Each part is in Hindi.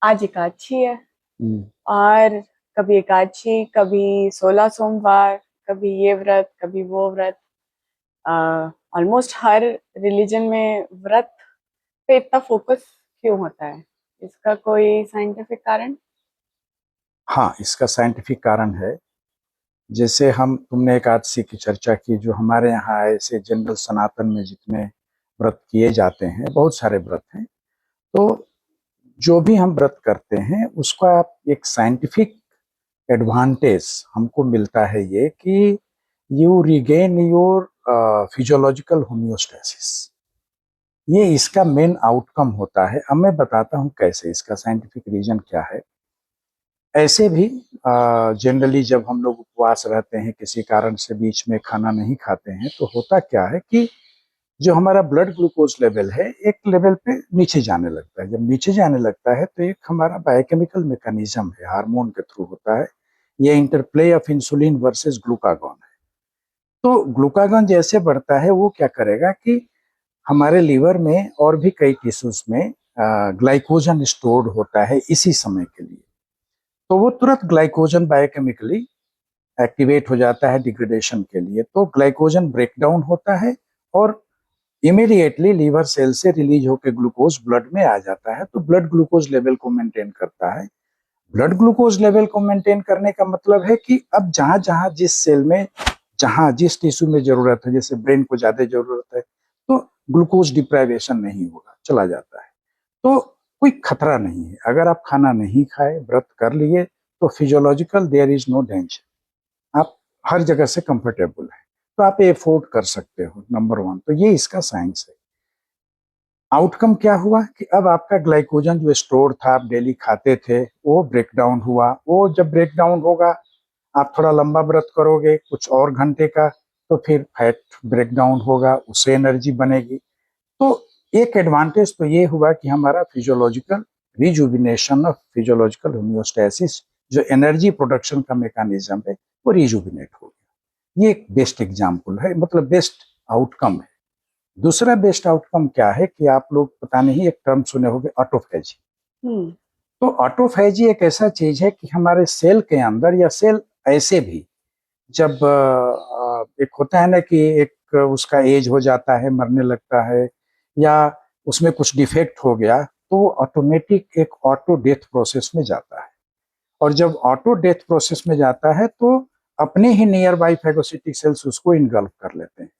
आज एकादशी है। हम्म। और कभी एकादशी, कभी 16 सोमवार, कभी ये व्रत, कभी वो व्रत। ऑलमोस्ट हर रिलीजन में व्रत पे इतना फोकस क्यों होता है? इसका कोई साइंटिफिक कारण? हाँ, इसका साइंटिफिक कारण है। जैसे हम तुमने एकादशी की चर्चा की, जो हमारे यहाँ ऐसे जनरल सनातन में जितने व्रत किए जाते हैं, बहुत सारे व्रत हैं। तो जो भी हम व्रत करते हैं उसका एक साइंटिफिक एडवांटेज हमको मिलता है, ये कि you regain your physiological homeostasis. ये इसका मेन आउटकम होता है। अब मैं बताता हूँ कैसे, इसका साइंटिफिक रीजन क्या है। ऐसे भी जनरली जब हम लोग उपवास रहते हैं, किसी कारण से बीच में खाना नहीं खाते हैं, तो होता क्या है कि जो हमारा ब्लड ग्लूकोज लेवल है एक लेवल पे नीचे जाने लगता है। जब नीचे जाने लगता है तो एक हमारा बायोकेमिकल मैकेनिज्म है, हार्मोन के थ्रू होता है। ये interplay of insulin versus glucagon है। तो ग्लूकागॉन जैसे बढ़ता है, वो क्या करेगा कि हमारे लीवर में और भी कई टिश्यूज में ग्लाइकोजन स्टोर्ड होता है इसी समय के लिए। तो वो तुरंत ग्लाइकोजन बायोकेमिकली एक्टिवेट हो जाता है डिग्रेडेशन के लिए। तो ग्लाइकोजन ब्रेकडाउन होता है और इमीडिएटली लीवर सेल से रिलीज होकर ग्लूकोज ब्लड में आ जाता है। तो ब्लड ग्लूकोज लेवल को मेंटेन करता है। ब्लड ग्लूकोज लेवल को मेंटेन करने का मतलब है कि अब जहां जहां जिस सेल में, जहां जिस टिश्यू में जरूरत है, जैसे ब्रेन को ज्यादा जरूरत है, तो ग्लूकोज डिप्राइवेशन नहीं होगा, चला जाता है। तो कोई खतरा नहीं है। अगर आप खाना नहीं खाए, व्रत कर लिए, तो physiological there is no danger. आप हर जगह से कंफर्टेबल है। तो आप एफोर्ड कर सकते हो, नंबर वन। तो ये इसका साइंस है। आउटकम क्या हुआ कि अब आपका ग्लाइकोजन जो स्टोर था, आप डेली खाते थे, वो ब्रेक डाउन हुआ। वो जब ब्रेक डाउन होगा, आप थोड़ा लंबा व्रत करोगे कुछ और घंटे का, तो फिर फैट ब्रेक डाउन होगा, उससे एनर्जी बनेगी। तो एक एडवांटेज तो ये हुआ कि हमारा physiological rejuvenation of physiological homeostasis, जो एनर्जी प्रोडक्शन का मैकेनिज्म है, वो रिजुविनेट हो गया। ये एक बेस्ट एग्जाम्पल है, मतलब बेस्ट आउटकम है। दूसरा बेस्ट आउटकम क्या है कि आप लोग पता नहीं एक टर्म सुने होंगे, ऑटोफेजी। हम्म। तो ऑटोफेजी एक ऐसा चीज है कि हमारे सेल के अंदर, या सेल ऐसे भी जब एक होता है ना कि एक उसका एज हो जाता है, मरने लगता है, या उसमें कुछ डिफेक्ट हो गया, तो वो ऑटोमेटिक एक ऑटो डेथ प्रोसेस में जाता है। और जब ऑटो डेथ प्रोसेस में जाता है तो अपने ही नियर बाई फेगोसिटिक सेल्स उसको इनगल्फ कर लेते हैं।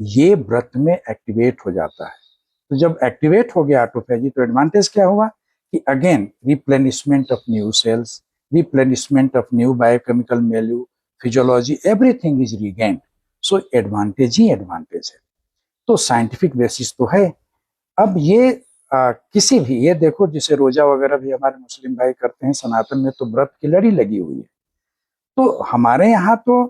ये व्रत में एक्टिवेट हो जाता है। तो जब एक्टिवेट हो गया ऑटोफेजी, तो एडवांटेज क्या हुआ कि again replenishment of new sales, replenishment of new biochemical मेल्यू, physiology, everything is regained. So advantage he advantage है। तो साइंटिफिक बेसिस तो है। अब ये किसी भी, ये देखो जैसे रोजा वगैरह भी हमारे मुस्लिम भाई करते हैं, सनातन में तो व्रत की लड़ी लगी हुई है। तो हमारे यहाँ तो,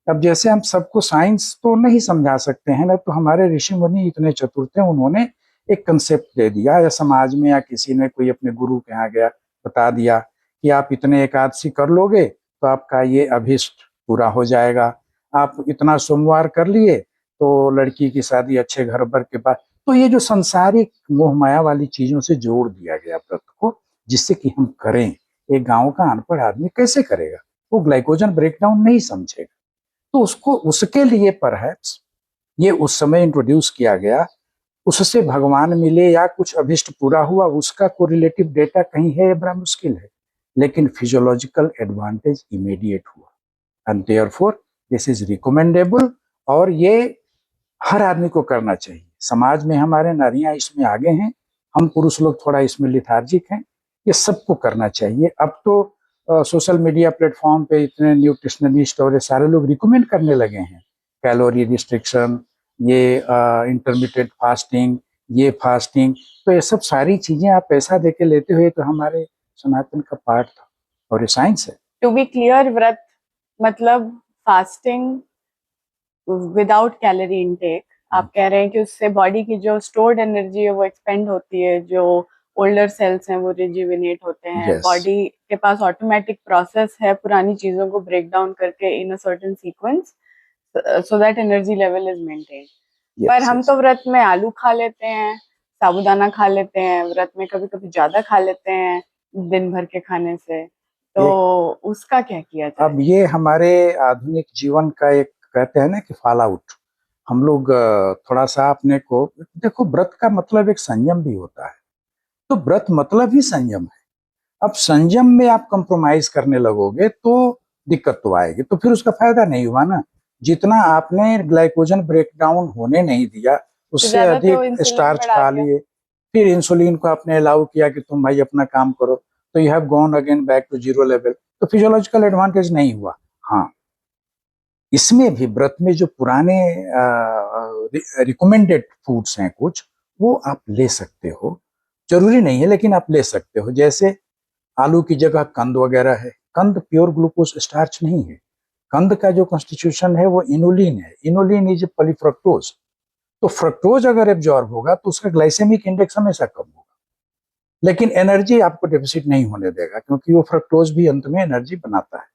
अब जैसे हम सबको साइंस तो नहीं समझा सकते हैं ना, तो हमारे ऋषि मुनि इतने चतुर थे, उन्होंने एक कंसेप्ट दे दिया, या समाज में या किसी ने कोई अपने गुरु के यहाँ गया, बता दिया कि आप इतने एकादशी कर लोगे तो आपका ये अभिष्ट पूरा हो जाएगा। आप इतना सोमवार कर लिए तो लड़की की शादी अच्छे घर भर के पास। तो ये जो संसारिक मोह माया वाली चीजों से जोड़ दिया गया व्रत को, जिससे कि हम करें। एक गांव का अनपढ़ आदमी कैसे करेगा? वो ग्लाइकोजन ब्रेकडाउन नहीं समझेगा। तो उसको, उसके लिए परहैप्स ये उस समय इंट्रोड्यूस किया गया। उससे भगवान मिले या कुछ अभिष्ट पूरा हुआ, उसका कोरिलेटिव डेटा कहीं है, ये बड़ा मुश्किल है। लेकिन फिजियोलॉजिकल एडवांटेज इमीडिएट हुआ, and therefore this is recommendable. और ये हर आदमी को करना चाहिए। समाज में हमारे नारियां इसमें आगे हैं, हम पुरुष लोग थोड़ा इसमें लिथार्जिक हैं। ये सबको करना चाहिए। अब तो सोशल मीडिया प्लेटफॉर्म पे इतने न्यूट्रिशनिस्ट और ये सारे लोग रिकमेंड करने लगे हैं, कैलोरी रिस्ट्रिक्शन, ये इंटरमीडिएट फास्टिंग, ये फास्टिंग। तो ये सब सारी चीजें आप पैसा दे के लेते हुए, तो हमारे सनातन का पार्ट था, और ये साइंस है। टू बी क्लियर, व्रत मतलब फास्टिंग विदाउट कैलोरी इनटेक। आप कह रहे हैं कि उससे बॉडी की जो स्टोर्ड एनर्जी है वो एक्सपेंड होती है, जो ओल्डर सेल्स हैं वो रिजुविनेट होते हैं, यस। बॉडी के पास ऑटोमेटिक प्रोसेस है पुरानी चीजों को ब्रेक डाउन करके in a certain sequence, so that energy level is maintain. पर यस। हम यस। तो व्रत में आलू खा लेते हैं, साबूदाना खा लेते हैं, व्रत में कभी कभी ज्यादा खा लेते हैं, दिन भर के खाने से, तो उसका क्या किया जाए? अब ये हमारे आधुनिक जीवन का एक कहते हैं ना कि फॉल आउट। हम लोग थोड़ा सा अपने को देखो, व्रत का मतलब एक संयम भी होता है, तो व्रत मतलब ही संयम है। अब संयम में आप कंप्रोमाइज करने लगोगे तो दिक्कत तो आएगी, तो फिर उसका फायदा नहीं हुआ ना। जितना आपने ग्लाइकोजन ब्रेकडाउन होने नहीं दिया, तो उससे ज्यादा तो अधिक इंसुलिन स्टार्च बढ़ा खा दिया। लिए, फिर इंसुलिन को आपने अलाउ किया कि तुम भाई अपना काम करो, तो you have gone again back to zero level, तो फिजियोलॉजिकल एडवांटेज नहीं हुआ। हाँ, इसमें भी व्रत में जो पुराने रिकमेंडेड फूड्स हैं कुछ, वो आप ले सकते हो, जरूरी नहीं है लेकिन आप ले सकते हो। जैसे आलू की जगह कंद वगैरह है। कंद प्योर ग्लूकोज स्टार्च नहीं है। कंद का जो कॉन्स्टिट्यूशन है वो इनोलिन है। Inulin is polyfructose. तो फ्रक्टोज अगर एब्जॉर्ब होगा तो उसका ग्लाइसेमिक इंडेक्स हमेशा कम होगा, लेकिन एनर्जी आपको डेफिसिट नहीं होने देगा, क्योंकि वो फ्रक्टोज भी अंत में एनर्जी बनाता है।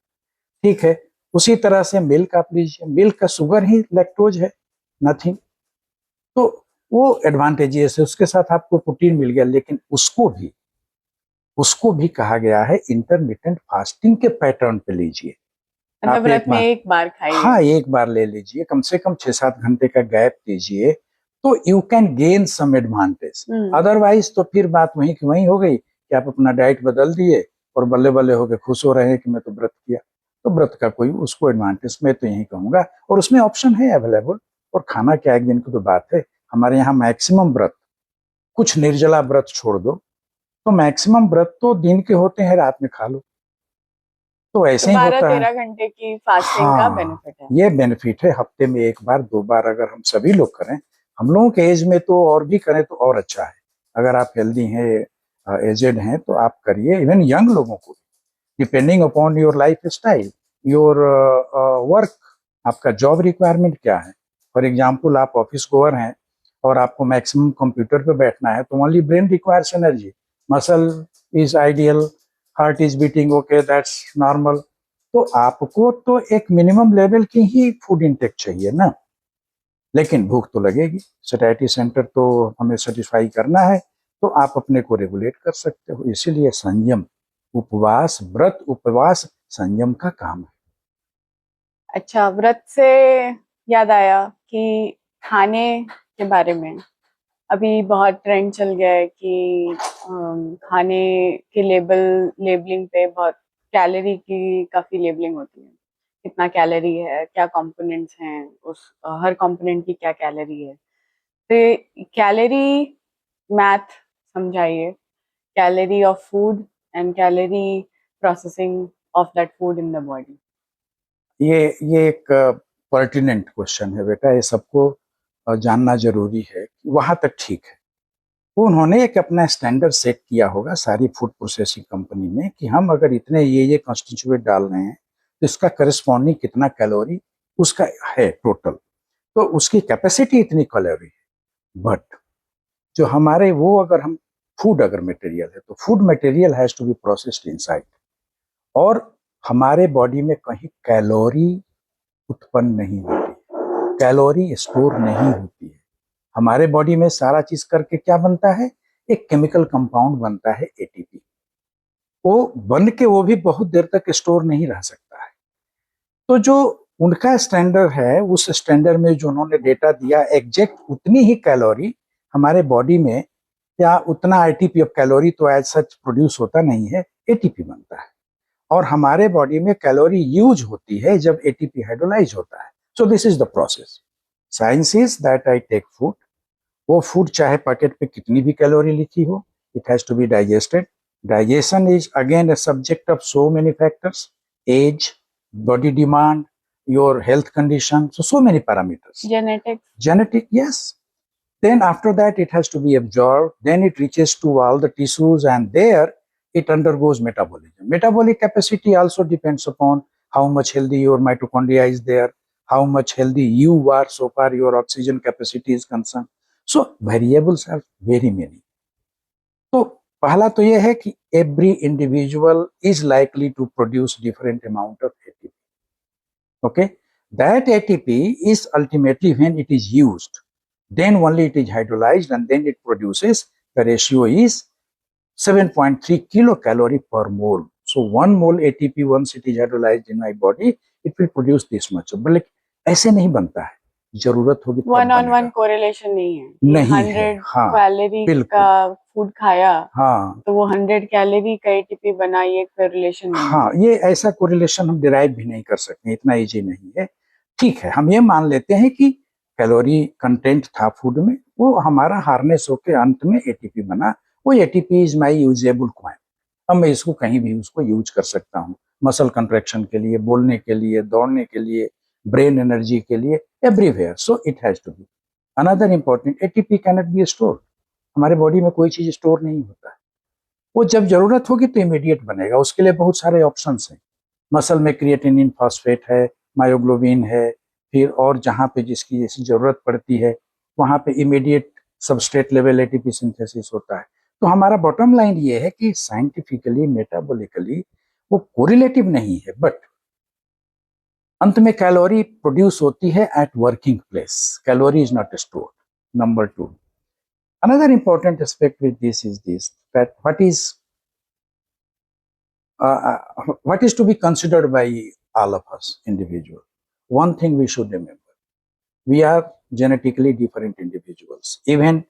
ठीक है, उसी तरह से मिल्क आप लीजिए, मिल्क का शुगर ही लैक्टोज है, नथिंग। तो वो एडवांटेजेस है, उसके साथ आपको प्रोटीन मिल गया, लेकिन उसको भी कहा गया है इंटरमिटेंट फास्टिंग के पैटर्न पे लीजिए। मतलब आप व्रत एक में बार, एक बार खाइए। हाँ एक बार ले लीजिए, कम से कम 6-7 घंटे का गैप दीजिए, तो you can gain some advantage. Otherwise तो फिर बात वहीं की वहीं हो गई कि आप अपना डाइट बदल दिए और बल्ले बल्ले होके खुश हो रहे हैं कि मैं तो व्रत किया। तो व्रत का कोई उसको एडवांटेज मैं तो यही कहूंगा, और उसमें ऑप्शन है अवेलेबल। और खाना क्या, एक दिन की तो बात है, हमारे यहाँ मैक्सिमम व्रत, कुछ निर्जला व्रत छोड़ दो, तो मैक्सिमम व्रत तो दिन के होते हैं, रात में खा लो, तो तो ऐसे ही बारह होता है। तेरह घंटे की फास्टिंग का हाँ, बेनिफिट है। ये बेनिफिट है, हफ्ते में एक बार 2 बार अगर हम सभी लोग करें, हम लोगों के एज में तो और भी करें तो और अच्छा है। अगर आप हेल्दी हैं, एजेड हैं, तो आप करिए। इवन यंग लोगों को, depending upon your life style, your work, आपका जॉब रिक्वायरमेंट क्या है। फॉर एग्जाम्पल, आप ऑफिस गोअर हैं और आपको मैक्सिमम कंप्यूटर पे बैठना है, तो only brain requires energy, muscle is ideal, heart is beating okay, that's normal. तो आपको तो एक मिनिमम लेवल की ही फूड इंटेक चाहिए ना, लेकिन भूख तो लगेगी। सैटिस्फैक्टी सेंटर तो हमें सेटिस्फाई करना है, तो आप अपने को रेगुलेट कर सकते हो। इसीलिए संयम, उपवास, व्रत उपवास संयम का काम है। अच्छा, व्रत से याद आया कि खाने के बारे में अभी बहुत ट्रेंड चल गया है कि खाने के लेबलिंग पे बहुत कैलोरी की काफी लेबलिंग होती है। कितना कैलोरी है, क्या कंपोनेंट्स हैं, उस हर कंपोनेंट की क्या कैलोरी है। तो कैलोरी मैथ समझाइए, calorie of food and calorie processing of that food in the body. ये एक पर्टिनेंट क्वेश्चन है बेटा, ये सबको जानना जरूरी है। वहां तक ठीक है, उन्होंने एक अपना स्टैंडर्ड सेट किया होगा सारी फूड प्रोसेसिंग कंपनी में कि हम अगर इतने ये कॉन्स्टिट्यूएंट डाल रहे हैं तो इसका करस्पॉन्डिंग कितना कैलोरी उसका है टोटल, तो उसकी कैपेसिटी इतनी कैलोरी है। बट जो हमारे वो, अगर हम फूड अगर मटेरियल है, तो food material has to be processed inside, और हमारे बॉडी में कहीं कैलोरी उत्पन्न नहीं होती, कैलोरी स्टोर नहीं होती है। हमारे बॉडी में सारा चीज करके क्या बनता है, एक केमिकल कंपाउंड बनता है एटीपी। वो बन के वो भी बहुत देर तक स्टोर नहीं रह सकता है। तो जो उनका स्टैंडर्ड है, उस स्टैंडर्ड में जो उन्होंने डेटा दिया, एग्जैक्ट उतनी ही कैलोरी हमारे बॉडी में, या उतना एटीपी, ऑफ कैलोरी तो एज सच प्रोड्यूस होता नहीं है, एटीपी बनता है। और हमारे बॉडी में कैलोरी यूज होती है जब एटीपी हाइड्रोलाइज होता है। So this is the process. Science is that I take food, वो फूड चाहे पैकेट पे कितनी भी कैलोरी लिखी हो, it has to be digested. Digestion is again a subject of so many factors: age, body demand, your health condition, so many parameters. Genetics. Genetic, yes. Then after that it has to be absorbed, then it reaches to all the tissues, and there it undergoes metabolism. Metabolic capacity also depends upon how much healthy your mitochondria is there, how much healthy you are so far your oxygen capacity is concerned. So variables are very many. तो पहला तो यह है कि every individual is likely to produce different amount of ATP. Okay, that ATP is ultimately, when it is used, then only it is hydrolyzed and then it produces, the ratio is 7.3 kilocalorie per mole. So 1 mole ATP once it is hydrolyzed in my body, it will produce this much. But ऐसे नहीं बनता है, जरूरत होगी तब वन ऑन वन बनेगा। कोरिलेशन नहीं है। नहीं है, 100 हाँ कैलोरी बिल्कुल, का फूड खाया हाँ तो वो 100 कैलोरी का एटीपी बना, ये कोरिलेशन नहीं हाँ, है। ये ऐसा कोरिलेशन हम डिराइव भी नहीं कर सकते, इतना इजी नहीं है। ठीक है, हम ये मान लेते हैं कि कैलोरी कंटेंट था फूड में, वो हमारा हार्नेस होके अंत में एटीपी बना। वो ATP is my usable quant. अब मैं इसको कहीं भी उसको यूज कर सकता हूँ, मसल कंट्रैक्शन के लिए, बोलने के लिए, दौड़ने के लिए, ब्रेन एनर्जी के लिए, everywhere. So it has to be. Another important, ATP cannot be stored. हमारे बॉडी में कोई चीज स्टोर नहीं होता है, वो जब जरूरत होगी तो इमीडिएट बनेगा। उसके लिए बहुत सारे ऑप्शंस हैं। मसल में क्रिएटिनिन फॉस्फेट है, मायोग्लोबिन है, फिर और जहाँ पे जिसकी जैसी जरूरत पड़ती है वहाँ पे immediate substrate level ATP synthesis होता है। तो हमारा बॉटम लाइन ये है कि साइंटिफिकली, मेटाबॉलिकली वो कोरिलेटिव नहीं है, बट अंत में कैलोरी प्रोड्यूस होती है at working place. Calorie is not stored. Number 2, another important aspect with this is this, that what is to be considered by all of us individual. One thing we should remember, we are genetically different individuals, even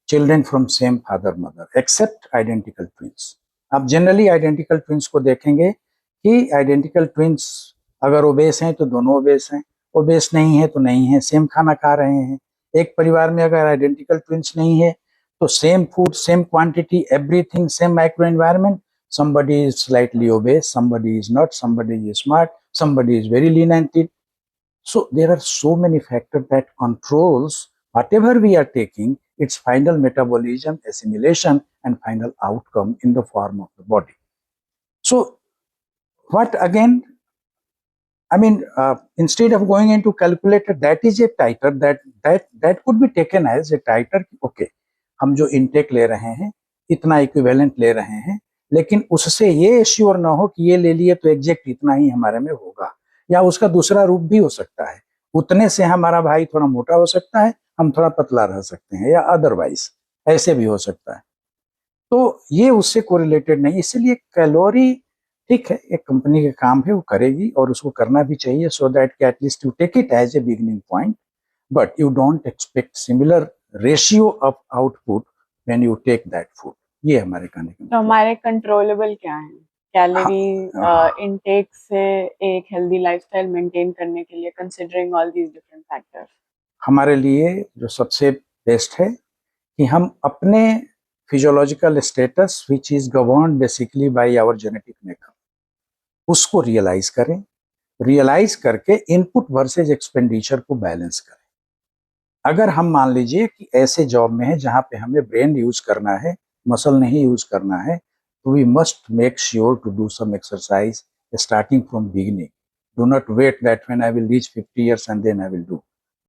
children from same father mother, except identical twins. आप जनरली आइडेंटिकल ट्विंस को देखेंगे कि आइडेंटिकल ट्विंस अगर ओबेस हैं तो दोनों ओबेस हैं, ओबेस नहीं है तो नहीं है, सेम खाना खा रहे हैं। एक परिवार में अगर आइडेंटिकल ट्विंस नहीं है तो same food, same quantity, everything, same micro environment, somebody is slightly obese, somebody is not, somebody is smart, somebody is very lean and thin. So there are so many factors that controls whatever we are taking, its final metabolism, assimilation, and final outcome in the form of the body. So what again, I mean, instead of going into calculator, that is a titer that could be taken as a titer. Okay, हम जो इनटेक ले रहे हैं इतना इक्विवेलेंट ले रहे हैं, लेकिन उससे ये श्योर ना हो कि ये ले लिए तो एग्जैक्ट इतना ही हमारे में होगा, या उसका दूसरा रूप भी हो सकता है। उतने से हमारा भाई थोड़ा मोटा हो सकता है, हम थोड़ा पतला रह सकते हैं, या अदरवाइज ऐसे भी हो सकता है। तो ये उससे कोरिलेटेड नहीं, इसलिए कैलोरी ठीक है, एक कंपनी का काम है, वो करेगी और उसको करना भी चाहिए, so that at least you take it as a beginning point, but you don't expect similar ratio of output when you take that food. ये हमारे कहने का तो हमारे कंट्रोलेबल क्या है कैलोरी इनटेक से एक हेल्दी लाइफस्टाइल मेंटेन करने के लिए, considering all these different factors? हमारे लिए जो सबसे बेस्ट है कि हम अपने physiological status which is governed basically by our genetic makeup, उसको रियलाइज करें, रियलाइज करके इनपुट वर्सेज एक्सपेंडिचर को बैलेंस करें। अगर हम मान लीजिए कि ऐसे जॉब में है जहां पे हमें ब्रेन यूज करना है, मसल नहीं यूज करना है, तो we must make sure to do some exercise starting from beginning. Do not wait that when I will reach 50 years and then I will do.